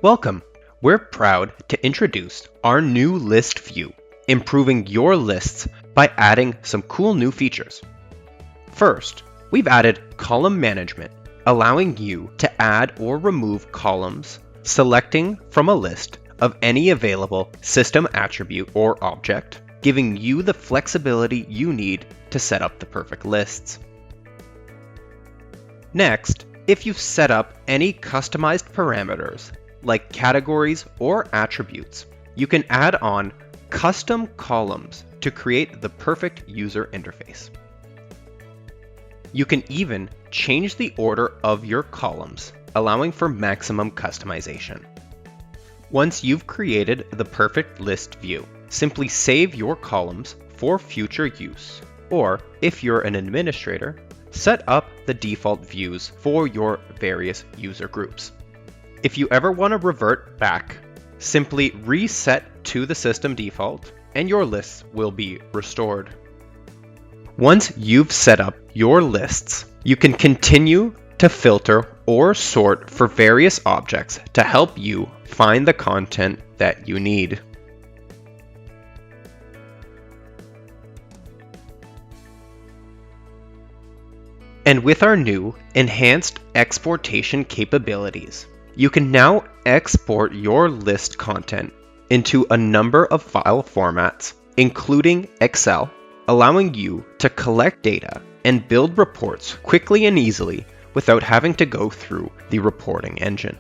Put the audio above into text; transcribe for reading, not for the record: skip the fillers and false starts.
Welcome! We're proud to introduce our new list view, improving your lists by adding some cool new features. First, we've added column management, allowing you to add or remove columns, selecting from a list of any available system attribute or object, giving you the flexibility you need to set up the perfect lists. Next, if you've set up any customized parameters, like categories or attributes, you can add on custom columns to create the perfect user interface. You can even change the order of your columns, allowing for maximum customization. Once you've created the perfect list view, simply save your columns for future use, or if you're an administrator, set up the default views for your various user groups. If you ever want to revert back, simply reset to the system default and your lists will be restored. Once you've set up your lists, you can continue to filter or sort for various objects to help you find the content that you need. And with our new enhanced exportation capabilities, you can now export your list content into a number of file formats, including Excel, allowing you to collect data and build reports quickly and easily without having to go through the reporting engine.